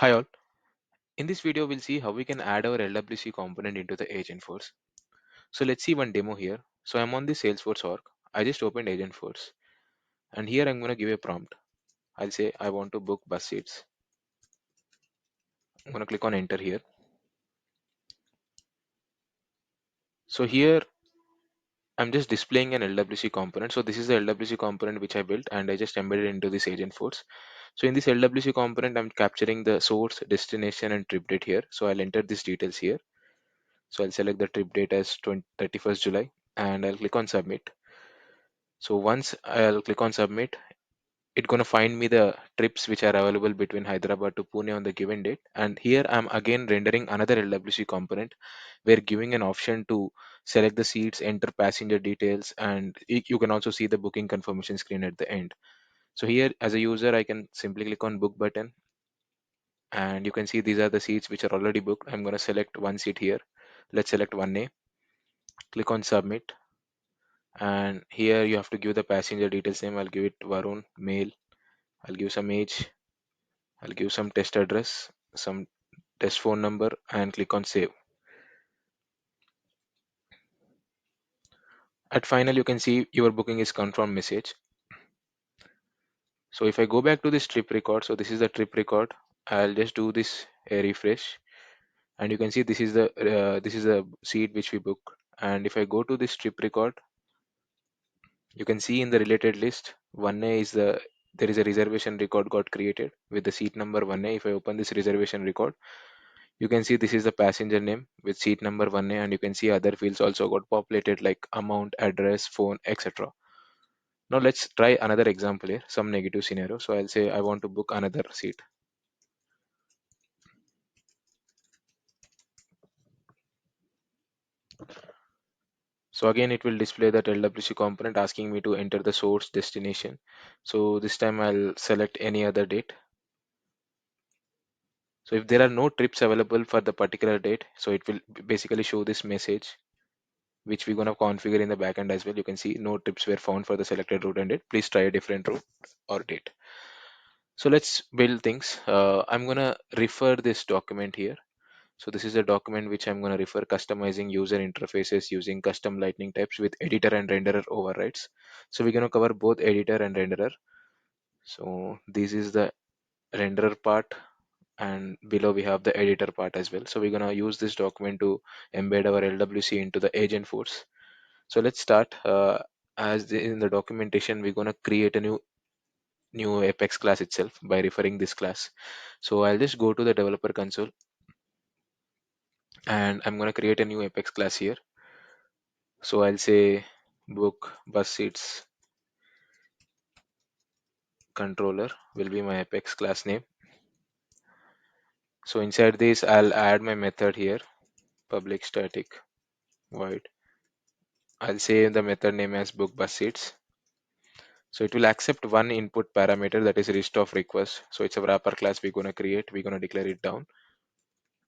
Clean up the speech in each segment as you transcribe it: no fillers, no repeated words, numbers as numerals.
Hi all. In this video, we'll see how we can add our LWC component into the Agentforce. So let's see one demo here. So I'm on the Salesforce org. I just opened Agentforce, and here I'm going to give a prompt. I'll say I want to book bus seats. I'm going to click on enter here. So here I'm just displaying an LWC component. So this is the LWC component which I built and I just embedded into this Agentforce. So in this LWC component, I'm capturing the source, destination, and trip date here. So I'll enter these details here. So I'll select the trip date as 31st July and I'll click on submit. So once I'll click on submit, it's gonna find me the trips which are available between Hyderabad to Pune on the given date. And here I'm again rendering another LWC component. We're giving an option to select the seats, enter passenger details, and you can also see the booking confirmation screen at the end. So here as a user, I can simply click on book button and you can see these are the seats which are already booked. I'm gonna select one seat here. Let's select 1A, click on submit, and here you have to give the passenger details name. I'll give it Varun, male. I'll give some age. I'll give some test address, some test phone number, and click on save. At final, you can see your booking is confirmed message. So if I go back to this trip record, so this is the trip record. I'll just do this a refresh, and you can see this is the seat which we booked. And if I go to this trip record, you can see in the related list, 1A is there is a reservation record got created with the seat number 1A. If I open this reservation record, you can see this is the passenger name with seat number 1A, and you can see other fields also got populated like amount, address, phone, etc. Now let's try another example here, some negative scenario. So I'll say I want to book another seat. So again, it will display that LWC component asking me to enter the source destination. So this time I'll select any other date. So if there are no trips available for the particular date, so it will basically show this message, which we're going to configure in the backend as well. You can see no trips were found for the selected route and date. Please try a different route or date. So let's build things. I'm going to refer this document here. So this is a document which I'm going to refer, customizing user interfaces using custom lightning types with editor and renderer overrides. So we're going to cover both editor and renderer. So this is the renderer part, and below we have the editor part as well. So we're going to use this document to embed our LWC into the Agentforce. So let's start. In the documentation, we're going to create a new Apex class itself by referring this class. So I'll just go to the developer console and I'm going to create a new Apex class here. So I'll say book bus seats controller will be my Apex class name. So inside this, I'll add my method here, public static void. I'll say the method name as book bus seats. So it will accept one input parameter, that is list of request. So it's a wrapper class we're gonna create. We're gonna declare it down,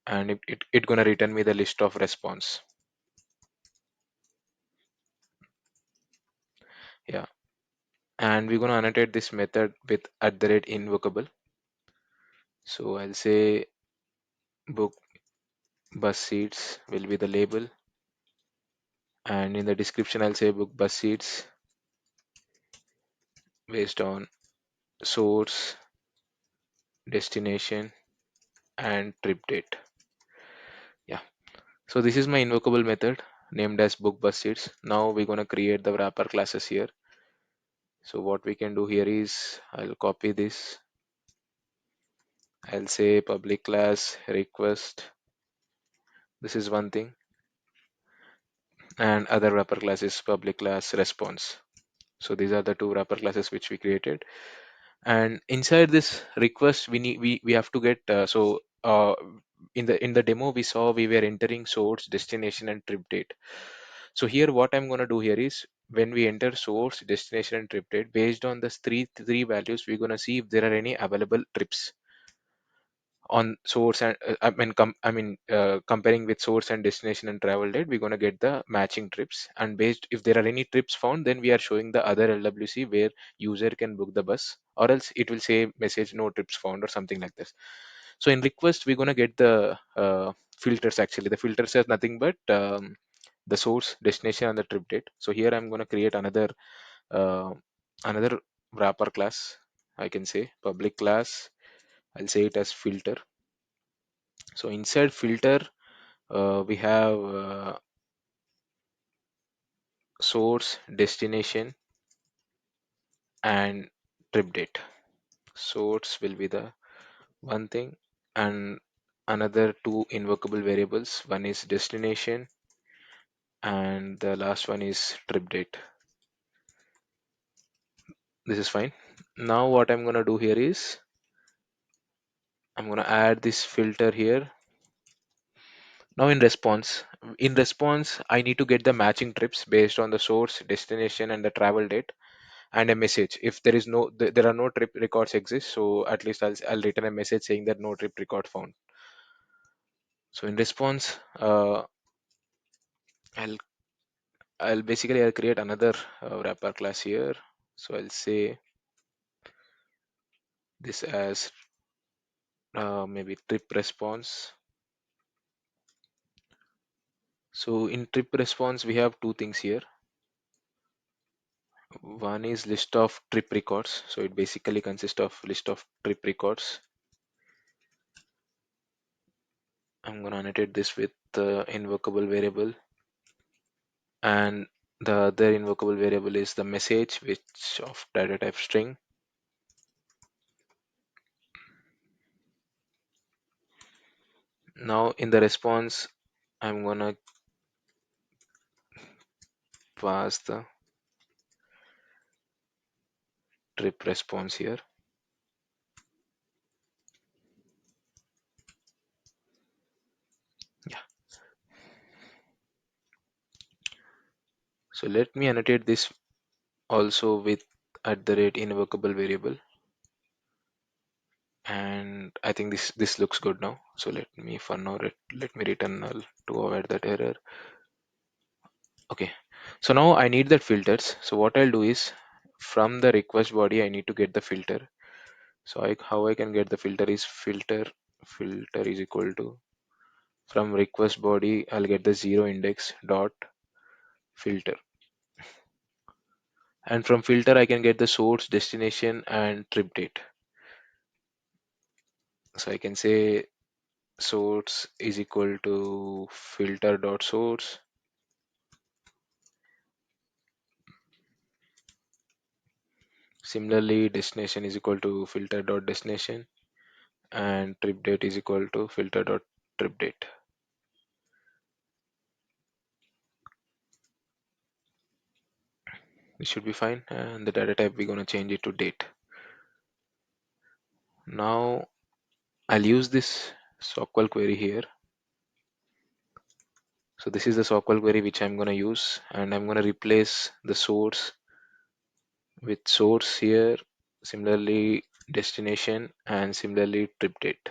and it gonna return me the list of response. Yeah, and we're gonna annotate this method with @invocable. So I'll say book bus seats will be the label, and in the description I'll say book bus seats based on source, destination, and trip date. Yeah, so this is my invocable method named as book bus seats. Now we're gonna create the wrapper classes here. So what we can do here is I'll copy this. I'll say public class request. This is one thing, and other wrapper class is public class response. So these are the two wrapper classes which we created. And inside this request, we have to get in the demo we saw we were entering source, destination, and trip date. So here what I'm going to do here is when we enter source, destination, and trip date, based on the three values, we're going to see if there are any available trips on source and comparing with source and destination and travel date, we're going to get the matching trips, and based if there are any trips found, then we are showing the other LWC where user can book the bus, or else it will say message no trips found or something like this. So in request, we're gonna get the filters. Actually, the filters are nothing but the source, destination, and the trip date. So here I'm gonna create uh, another wrapper class. I can say public class. I'll say it as filter. So inside filter, we have source, destination, and trip date. Source will be the one thing, and another two invocable variables. One is destination, and the last one is trip date. This is fine. Now what I'm gonna do here is I'm gonna add this filter here. Now in response, I need to get the matching trips based on the source, destination, and the travel date, and a message. If there is there are no trip records exist, so at least I'll return a message saying that no trip record found. So in response, I'll I'll create another wrapper class here. So I'll say this as maybe trip response. So in trip response, we have two things here. One is list of trip records. So it basically consists of list of trip records. I'm gonna annotate this with the invocable variable, and the other invocable variable is the message, which of data type string. Now in the response, I'm gonna pass the trip response here. Yeah. So let me annotate this also with at the rate invocable variable, and I think this looks good now. So let me for now let me return null to avoid that error. Okay, so now I need that filters. So what I'll do is from the request body I need to get the filter. So how I can get the filter is filter is equal to from request body I'll get the zero index dot filter, and from filter I can get the source, destination, and trip date. So I can say source is equal to filter dot source, similarly destination is equal to filter dot destination, and trip date is equal to filter dot trip date. This should be fine, and the data type we're going to change it to date. Now I'll use this SQL query here. So this is the SQL query which I'm going to use, and I'm going to replace the source with source here, similarly destination, and similarly trip date.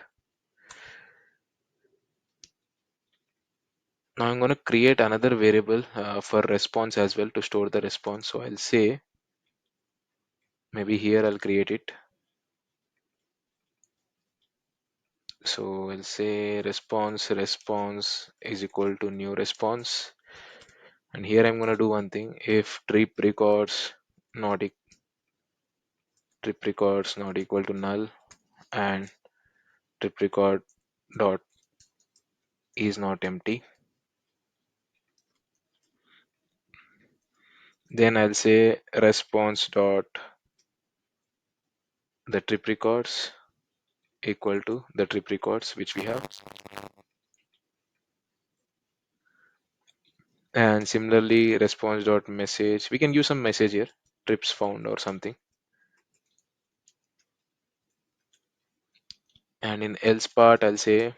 Now I'm going to create another variable for response as well to store the response. So I'll say maybe here I'll create it. So I'll say response is equal to new response, and here I'm going to do one thing. If not e- trip records not equal to null, and trip record dot is not empty, then I'll say response dot the trip records equal to the trip records which we have, and similarly response dot message, we can use some message here, trips found or something, and in else part I'll say,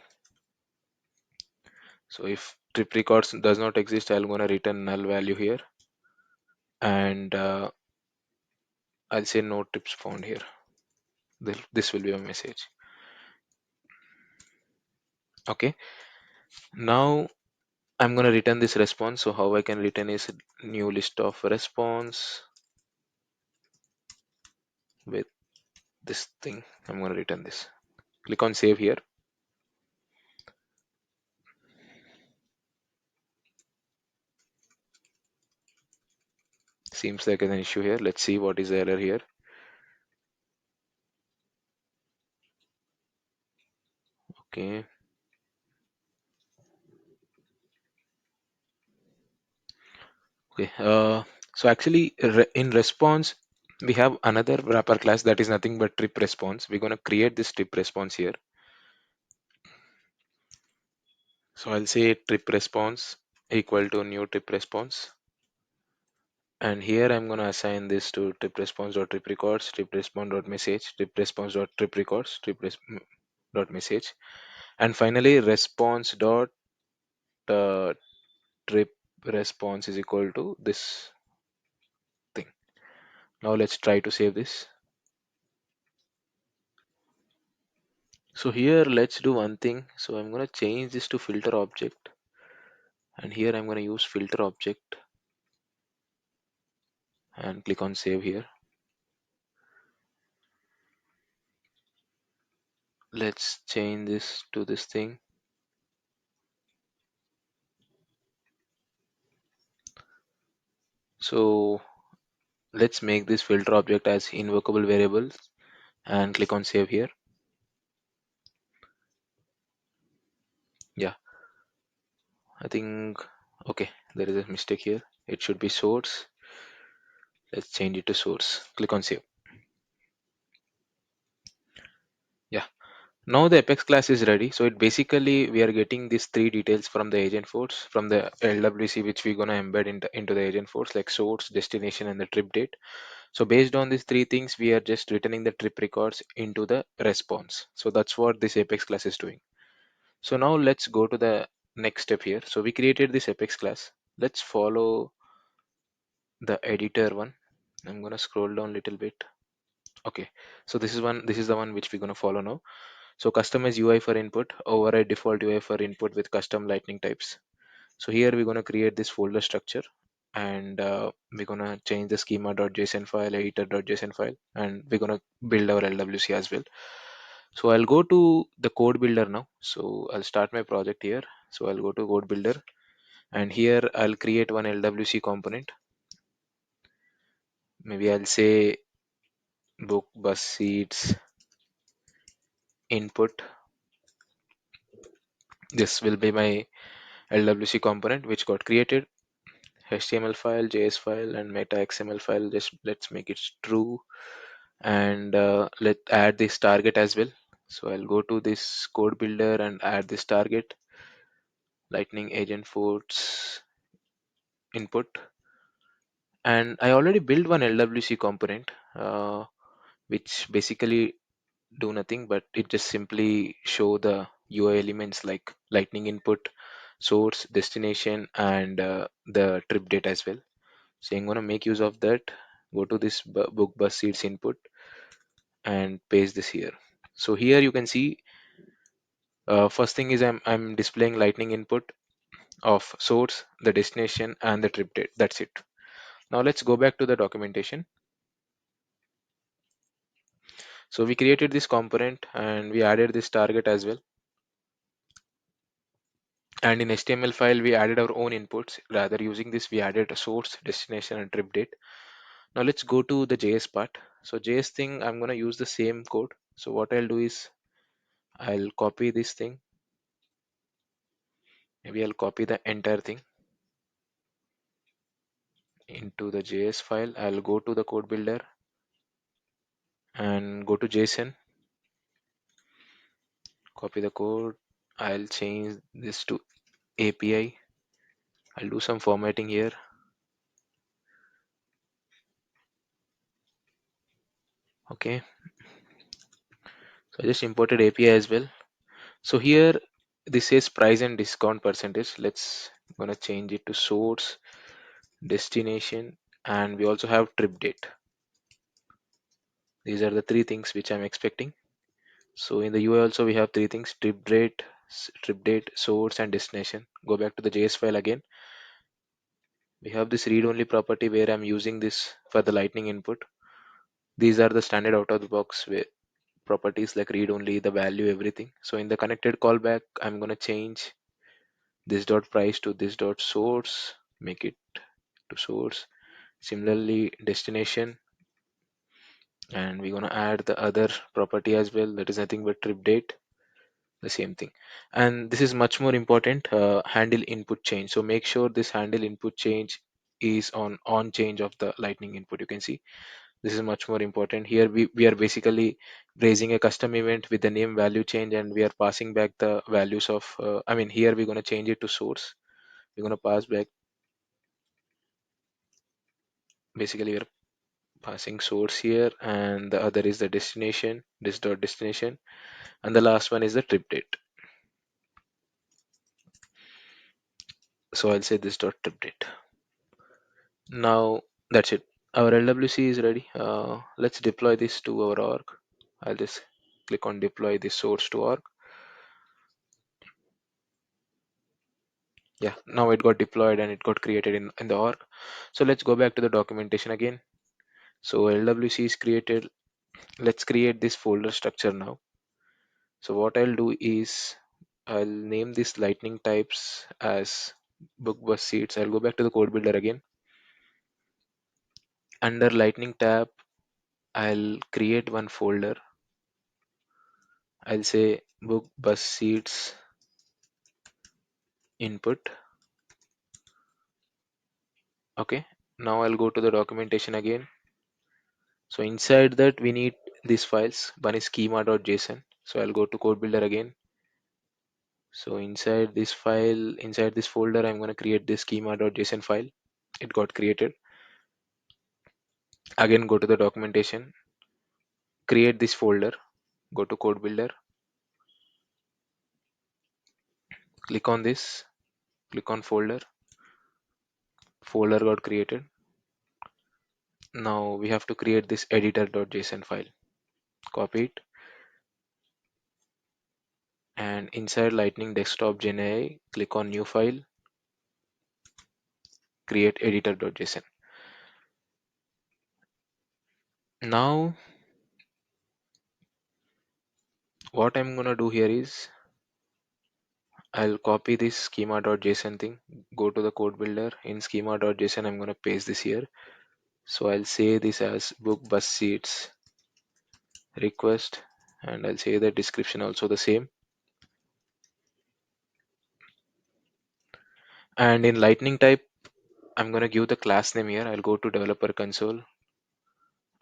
so if trip records does not exist, I'm gonna return null value here, and I'll say no trips found here. This will be a message. Okay, now I'm gonna return this response. So how I can return is a new list of response with this thing. I'm gonna return this. Click on save here. Seems like an issue here. Let's see what is the error here. Okay. Okay. So actually, in response, we have another wrapper class that is nothing but trip response. We're gonna create this trip response here. So I'll say trip response equal to new trip response. And here I'm gonna assign this to trip response dot trip records, trip response dot message, trip response dot trip records, dot message, and finally response dot uh, trip response is equal to this thing. Now let's try to save this. So here let's do one thing. So I'm gonna change this to filter object, and here I'm gonna use filter object and click on save here. Let's change this to this thing. So let's make this filter object as invocable variables and click on save here. Yeah, I think, okay, there is a mistake here. It should be source. Let's change it to source. Click on save. Yeah. Now the Apex class is ready. So it basically we are getting these three details from the Agentforce, from the LWC, which we're gonna embed into the Agentforce, like source, destination, and the trip date. So based on these three things, we are just returning the trip records into the response. So that's what this Apex class is doing. So now let's go to the next step here. So we created this Apex class. Let's follow the editor one. I'm gonna scroll down a little bit. Okay, so this is the one which we're gonna follow now. So customize UI for input, override default UI for input with custom lightning types. So here we're gonna create this folder structure, and we're gonna change the schema.json file, editor.json file, and we're gonna build our LWC as well. So I'll go to the code builder now. So I'll start my project here. So I'll go to code builder, and here I'll create one LWC component. Maybe I'll say book bus seats input. This will be my LWC component which got created. HTML file, JS file, and meta XML file. Just let's make it true, and let add this target as well. So I'll go to this code builder and add this target, lightning agent force input. And I already built one LWC component, which basically do nothing, but it just simply show the UI elements like lightning input, source, destination, and the trip date as well. So I'm gonna make use of that. Go to this book bus seats input and paste this here. So here you can see, first thing is I'm displaying lightning input of source, the destination, and the trip date. That's it. Now let's go back to the documentation. So we created this component and we added this target as well. And in HTML file, we added our own inputs. Rather using this, we added a source, destination, and trip date. Now let's go to the JS part. So JS thing, I'm gonna use the same code. So what I'll do is I'll copy this thing. Maybe I'll copy the entire thing into the JS file. I'll go to the code builder and go to JSON, copy the code. I'll change this to API. I'll do some formatting here. Okay. So I just imported API as well. So here this says price and discount percentage. Let's gonna change it to source, destination, and we also have trip date. These are the three things which I'm expecting. So in the UI also we have three things: trip date, source, and destination. Go back to the JS file again. We have this read only property where I'm using this for the lightning input. These are the standard out of the box where properties like read only, the value, everything. So in the connected callback, I'm gonna change this dot price to this dot source, make it to source, Similarly, destination, and we're going to add the other property as well, that is nothing but trip date, the same thing. And this is much more important, handle input change. So make sure this handle input change is on change of the lightning input. You can see this is much more important. Here we are basically raising a custom event with the name value change, and we are passing back the values of I mean, here we're going to change it to source. We're going to pass back, basically we're passing source here, and the other is the destination, this dot destination, and the last one is the trip date. So I'll say this dot trip date. Now that's it. Our LWC is ready. Let's deploy this to our org. I'll just click on deploy this source to org. Yeah, now it got deployed and it got created in the org. So let's go back to the documentation again. So LWC is created. Let's create this folder structure now. So what I'll do is I'll name this lightning types as book bus seats. I'll go back to the code builder again. Under lightning tab, I'll create one folder. I'll say book bus seats input. Okay. Now I'll go to the documentation again. So inside that we need these files. One is schema.json. So I'll go to code builder again. So inside this file, inside this folder, I'm going to create this schema.json file. It got created. Again, go to the documentation, create this folder, go to code builder, click on this, click on folder, folder got created. Now we have to create this editor.json file. Copy it, and inside Lightning Desktop Gen AI, click on new file, create editor.json. Now what I'm gonna do here is I'll copy this schema.json thing, go to the code builder. In schema.json, I'm gonna paste this here. So I'll say this as book bus seats request, and I'll say the description also the same. And in lightning type, I'm gonna give the class name here. I'll go to developer console.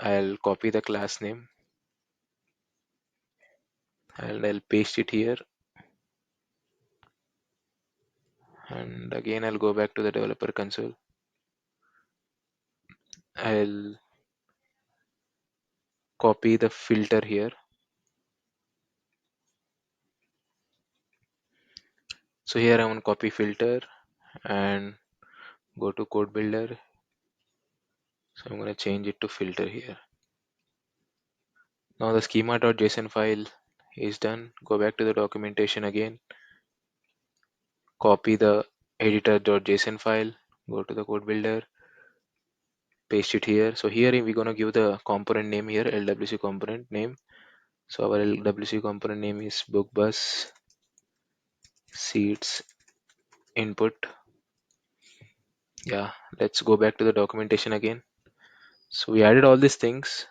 I'll copy the class name and I'll paste it here. And again, I'll go back to the developer console. I'll copy the filter here. So here I want copy filter and go to code builder. So I'm gonna change it to filter here. Now the schema.json file is done. Go back to the documentation again. Copy the editor.json file. Go to the code builder. Paste it here. So here we're gonna give the component name here, LWC component name. So our LWC component name is book bus seats input. Yeah, let's go back to the documentation again. So we added all these things.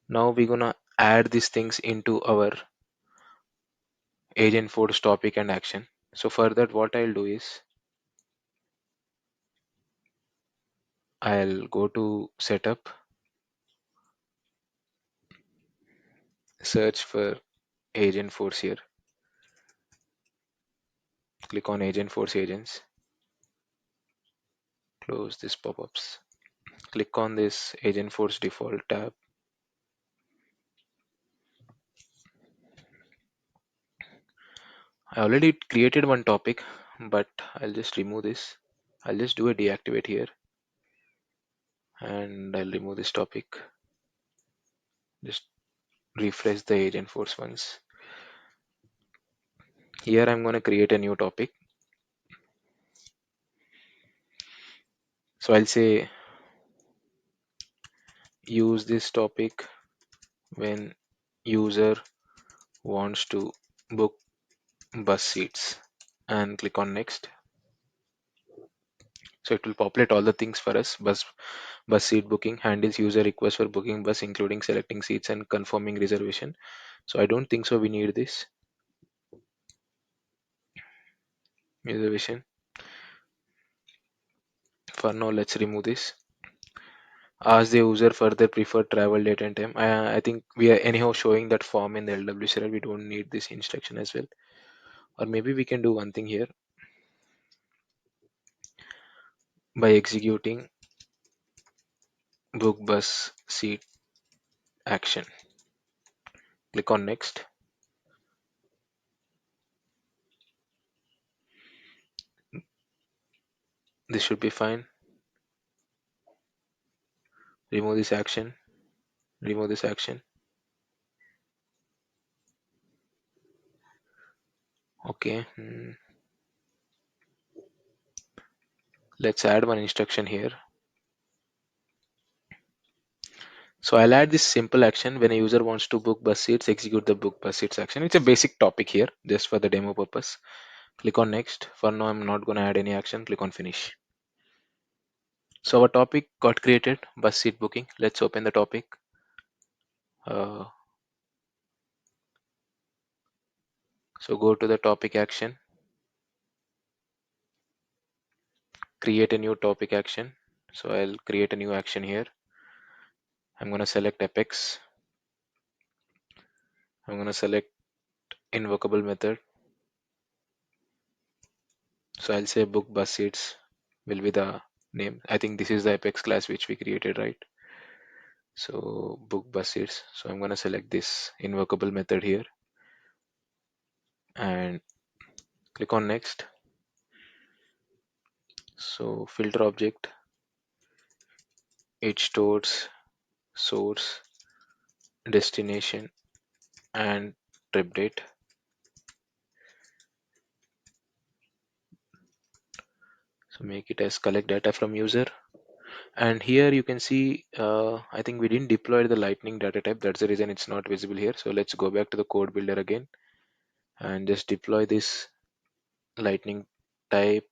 Now we're gonna add these things into our Agentforce topic and action. So for that, what I'll do is I'll go to setup, search for Agentforce here, click on Agentforce agents, close this pop-ups, click on this Agentforce default tab. I already created one topic, but I'll just remove this. I'll just do a deactivate here and I'll remove this topic. Just refresh the Agentforce once. Here I'm going to create a new topic. So I'll say use this topic when user wants to book bus seats, and click on next. So it will populate all the things for us. Bus seat booking, handles user requests for booking bus, including selecting seats and confirming reservation. So I don't think so we need this reservation. For now, let's remove this. Ask the user for their preferred travel date and time. I think we are anyhow showing that form in the LWC, right? We don't need this instruction as well. Or maybe we can do one thing here by executing book bus seat action. Click on next. This should be fine. Remove this action. Remove this action. Okay. Let's add one instruction here. So I'll add this simple action. When a user wants to book bus seats, execute the book bus seats action. It's a basic topic here, just for the demo purpose. Click on next. For now, I'm not going to add any action. Click on finish. So our topic got created, bus seat booking. Let's open the topic. Uh, so go to the topic action, create a new topic action. So I'll create a new action here. I'm going to select Apex. I'm going to select invocable method. So I'll say book bus seats will be the name. I think this is the Apex class which we created, right? So book bus seats. So I'm going to select this invocable method here and click on next. So filter object, it stores source, destination, and trip date. So make it as collect data from user. And here you can see, I think we didn't deploy the lightning data type. That's the reason it's not visible here. So let's go back to the code builder again and just deploy this lightning type.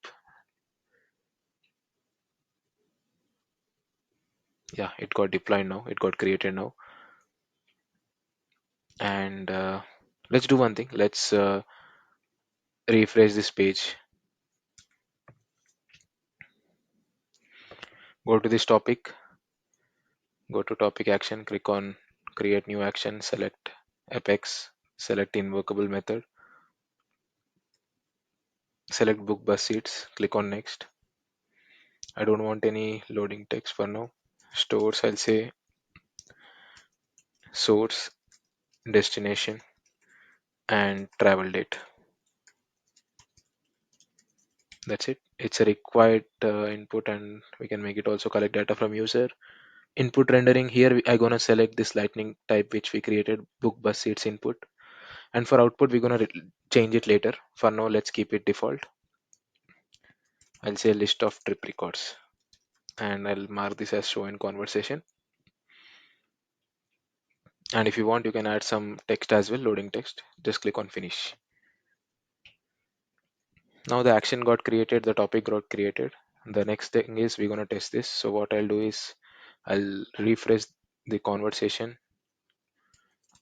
Yeah, it got deployed now. It got created now. And let's do one thing. Let's refresh this page. Go to this topic. Go to topic action. Click on create new action. Select Apex. Select invocable method. Select book bus seats. Click on next. I don't want any loading text for now. Stores, I'll say source, destination, and travel date. That's it. It's a required input, and we can make it also collect data from user. Input rendering here, I gonna select this lightning type which we created, book bus seats input. And for output, we're gonna change it later. For now, let's keep it default. I'll say list of trip records, and I'll mark this as show in conversation. And if you want, you can add some text as well, loading text. Just click on finish. Now the action got created, the topic got created. The next thing is we're going to test this. So what I'll do is I'll refresh the conversation.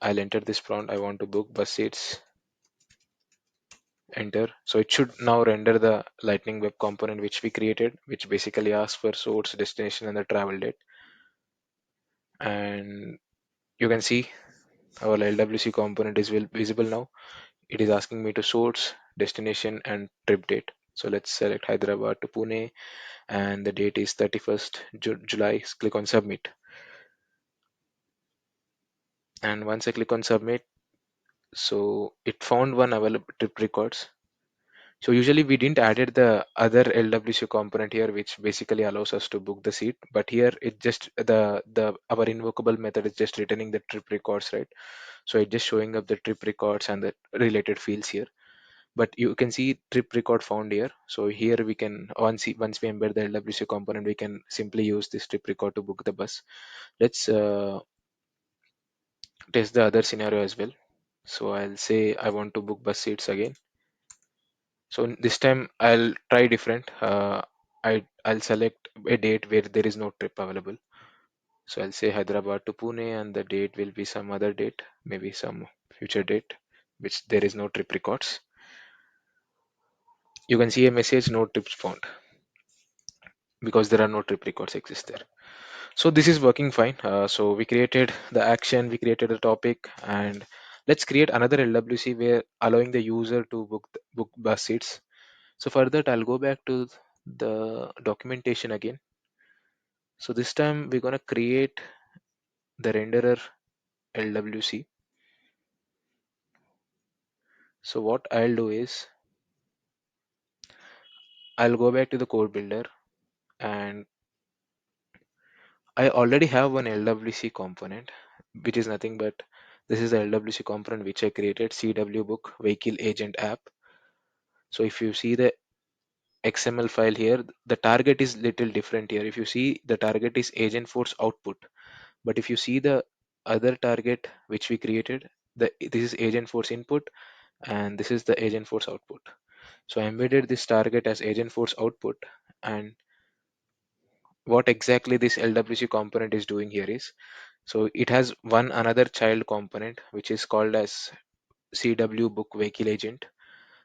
I'll enter this prompt. I want to book bus seats. Enter. So it should now render the lightning web component which we created, which basically asks for source, destination, and the travel date. And you can see our LWC component is visible now. It is asking me to source, destination, and trip date. So let's select Hyderabad to Pune, and the date is 31st July. Click on submit. And once I click on submit, so it found one available trip records. So usually we didn't added the other LWC component here, which basically allows us to book the seat. But here it just the our invocable method is just returning the trip records, right? So it's just showing up the trip records and the related fields here. But you can see trip record found here. So here we can once we embed the LWC component, we can simply use this trip record to book the bus. Let's test the other scenario as well. So I'll say I want to book bus seats again. So this time I'll try different. I'll select a date where there is no trip available. So I'll say Hyderabad to Pune, and the date will be some other date, maybe some future date, which there is no trip records. You can see a message, no trips found, because there are no trip records exist there. So this is working fine. So we created the action, we created a topic, and let's create another LWC where allowing the user to book bus seats. So for that, I'll go back to the documentation again. So this time we're gonna create the renderer LWC. So what I'll do is I'll go back to the code builder, and I already have one LWC component, which is nothing but this is the LWC component which I created, CW book vehicle agent app. So if you see the XML file here, the target is little different here. If you see, the target is Agentforce output, but if you see the other target which we created, this is Agentforce input and this is the Agentforce output. So I embedded this target as Agentforce output, and what exactly this LWC component is doing here is, so it has one another child component which is called as CW book vehicle agent.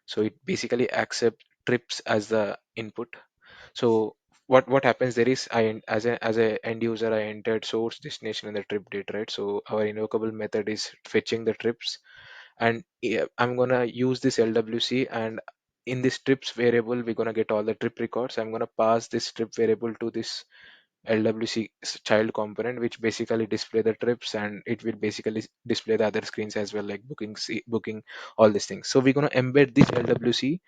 So it basically accepts trips as the input. So what happens there is, as a end user, I entered source, destination, and the trip date, right? So our invocable method is fetching the trips, and yeah, I'm gonna use this LWC, and in this trips variable we're gonna get all the trip records. I'm gonna pass this trip variable to this LWC child component, which basically display the trips, and it will basically display the other screens as well, like booking, booking, all these things. So we're gonna embed this LWC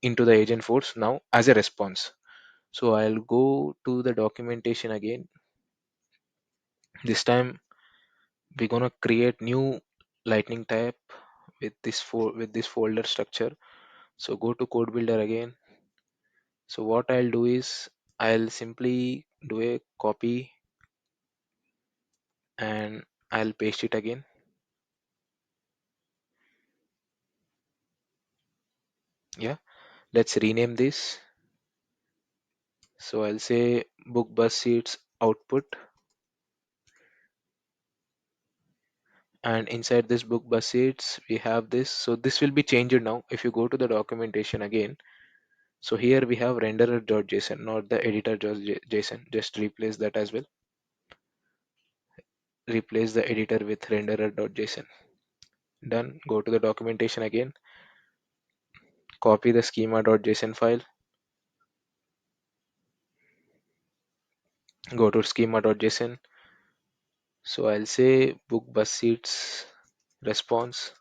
into the agent force now as a response. So I'll go to the documentation again. This time we're gonna create new lightning type with this folder structure. So go to code builder again. So what I'll do is I'll simply do a copy and I'll paste it again. Yeah, let's rename this. So I'll say book bus seats output, and inside this book bus seats we have this. So this will be changed now. If you go to the documentation again, so here we have renderer.json, not the editor.json. Just replace that as well. Replace the editor with renderer.json. Done. Go to the documentation again. Copy the schema.json file. Go to schema.json. So I'll say book bus seats response,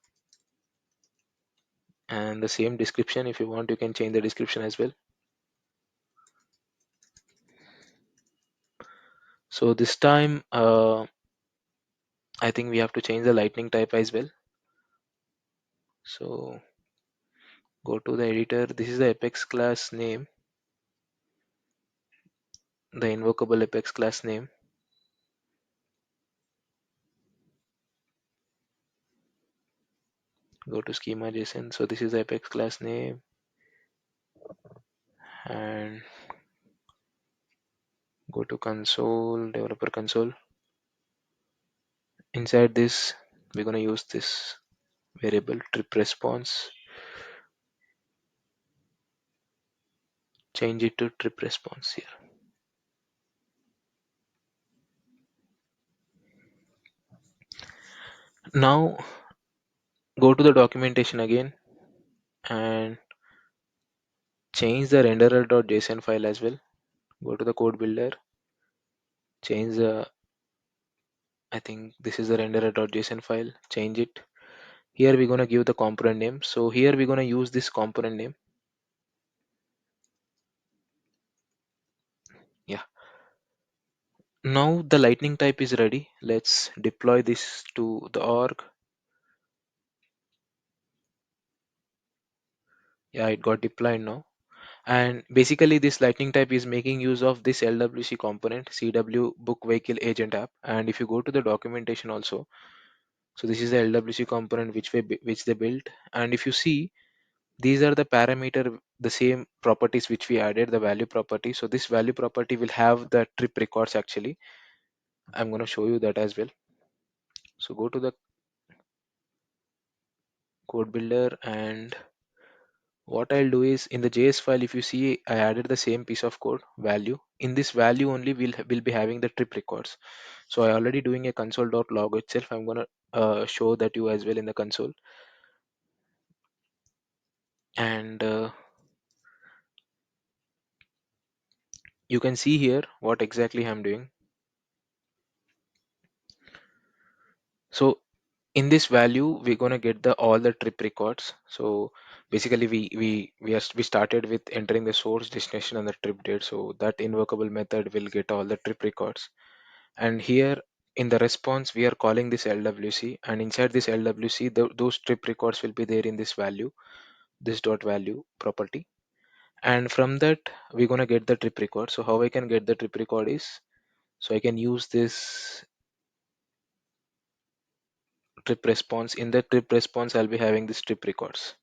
and the same description. If you want, you can change the description as well. So this time, I think we have to change the lightning type as well. So go to the editor. This is the Apex class name, the invocable Apex class name. Go to schema.json. So this is the Apex class name, and go to console, developer console. Inside this, we're going to use this variable trip response. Change it to trip response here. Now go to the documentation again and change the renderer.json file as well. Go to the code builder, change the, I think this is the renderer.json file, change it. Here we're gonna give the component name. So here we're gonna use this component name. Yeah. Now the lightning type is ready. Let's deploy this to the org. Yeah, it got deployed now. And basically this lightning type is making use of this LWC component, CW book vehicle agent app. And if you go to the documentation also, so this is the LWC component which they built. And if you see, these are the parameter the same properties which we added, the value property. So this value property will have the trip records actually. I'm going to show you that as well. So go to the code builder, and what I'll do is in the JS file, if you see, I added the same piece of code value. In this value only, we'll be having the trip records. So I already doing a console.log itself. I'm gonna show that you as well in the console, and you can see here what exactly I'm doing. So in this value, we're gonna get the all the trip records. So basically, we started with entering the source, destination, and the trip date. So that invocable method will get all the trip records. And here in the response, we are calling this LWC, and inside this LWC, those trip records will be there in this value, this dot value property. And from that, we're gonna get the trip record. So how I can get the trip record is, so I can use this trip response. In the trip response, I'll be having this trip records.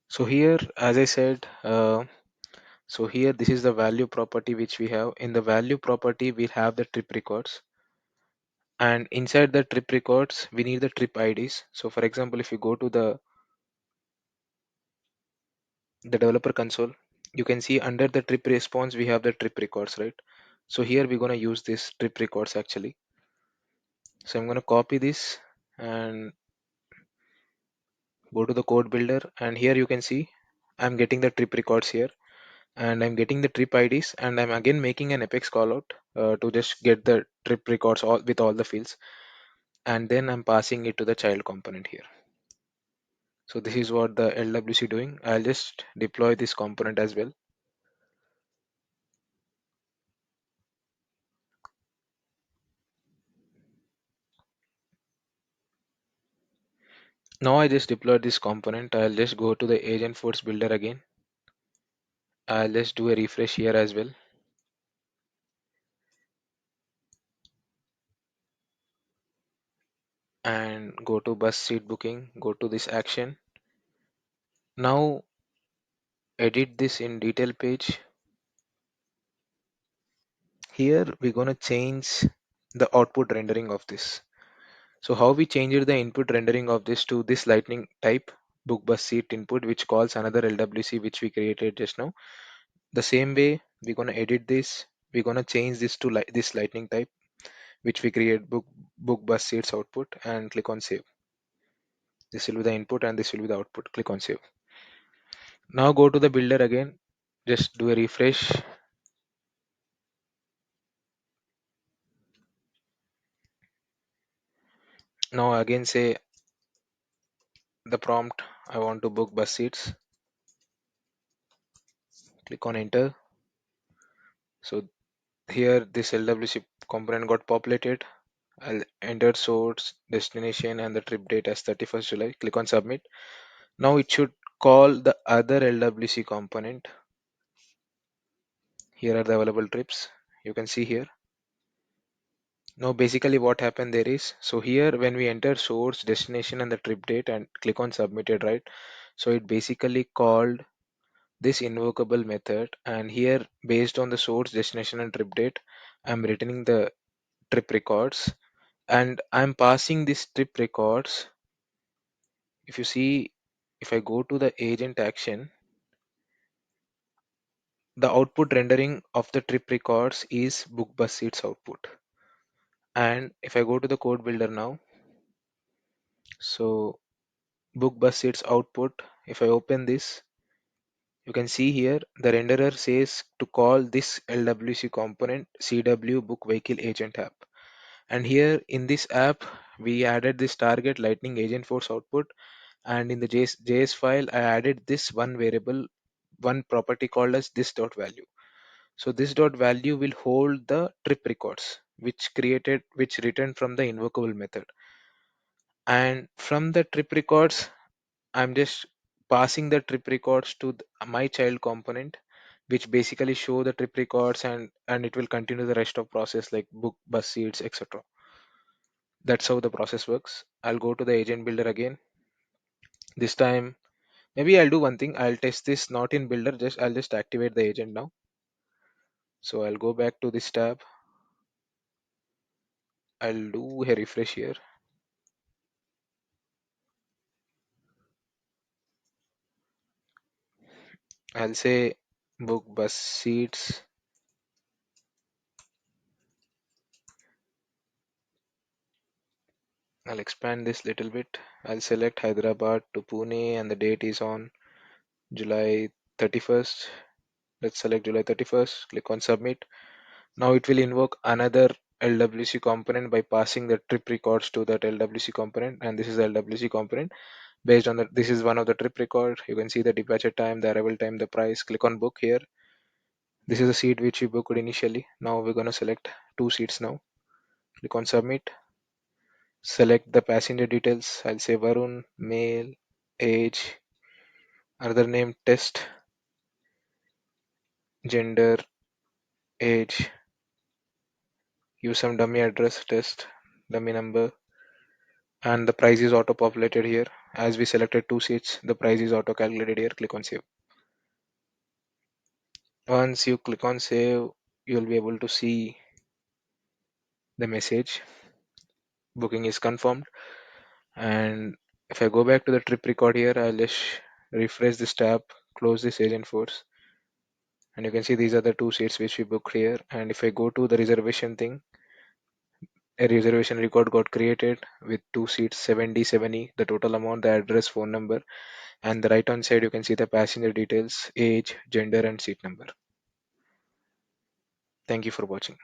So here, as I said, so here this is the value property which we have. In the value property, we have the trip records, and inside the trip records, we need the trip IDs. So for example, if you go to the developer console, you can see under the trip response, we have the trip records, right? So here we're gonna use this trip records actually. So I'm gonna copy this and go to the code builder, and here you can see I'm getting the trip records here, and I'm getting the trip IDs, and I'm again making an apex callout to just get the trip records all with all the fields, and then I'm passing it to the child component here. So this is what the LWC doing. I'll just deploy this component as well. Now I just deployed this component. I'll just go to the Agentforce builder again. I'll just do a refresh here as well, and go to bus seat booking, go to this action. Now edit this in detail page. Here we're gonna change the output rendering of this. So how we changed the input rendering of this to this lightning type book bus seat input, which calls another LWC which we created just now. The same way we're gonna edit this. We're gonna change this to this lightning type, which we create book bus seats output, and click on save. This will be the input and this will be the output. Click on save. Now go to the builder again. Just do a refresh. Now again say the prompt, I want to book bus seats. Click on enter. So here this LWC component got populated. I'll enter source, destination, and the trip date as 31st July. Click on submit. Now it should call the other LWC component. Here are the available trips. You can see here. Now basically what happened there is, so here when we enter source, destination, and the trip date and click on submitted, right? So it basically called this invocable method, and here based on the source, destination, and trip date, I'm returning the trip records, and I'm passing this trip records. If you see, if I go to the agent action, the output rendering of the trip records is book bus seats output. And if I go to the code builder now, so book bus seats output, if I open this, you can see here the renderer says to call this LWC component CW book vehicle agent app. And here in this app, we added this target lightning agent force output, and in the JS file, I added this one variable, one property called as this dot value. So this dot value will hold the trip records, which returned from the invocable method. And from the trip records, I'm just passing the trip records to my child component, which basically show the trip records, and it will continue the rest of process like book, bus seats, etc. That's how the process works. I'll go to the agent builder again. This time, maybe I'll do one thing. I'll test this not in builder, just I'll just activate the agent now. So I'll go back to this tab. I'll do a refresh here. I'll say book bus seats. I'll expand this little bit. I'll select Hyderabad to Pune and the date is on July 31st. Let's select July 31st. Click on submit. Now it will invoke another LWC component by passing the trip records to that LWC component, and this is the LWC component. Based on that, this is one of the trip record. You can see the departure time, the arrival time, the price. Click on book here. This is the seat which we booked initially. Now we're gonna select two seats now. Click on submit. Select the passenger details. I'll say Varun, male, age, another name, test, gender, age. Use some dummy address, test, dummy number, and the price is auto populated here. As we selected two seats, the price is auto calculated here. Click on save. Once you click on save, you'll be able to see the message booking is confirmed. And if I go back to the trip record here, I'll just refresh this tab, close this Agentforce, and you can see these are the two seats which we booked here. And if I go to the reservation thing, a reservation record got created with two seats, 7D, 7E, the total amount, the address, phone number, and the right hand side you can see the passenger details, age, gender, and seat number. Thank you for watching.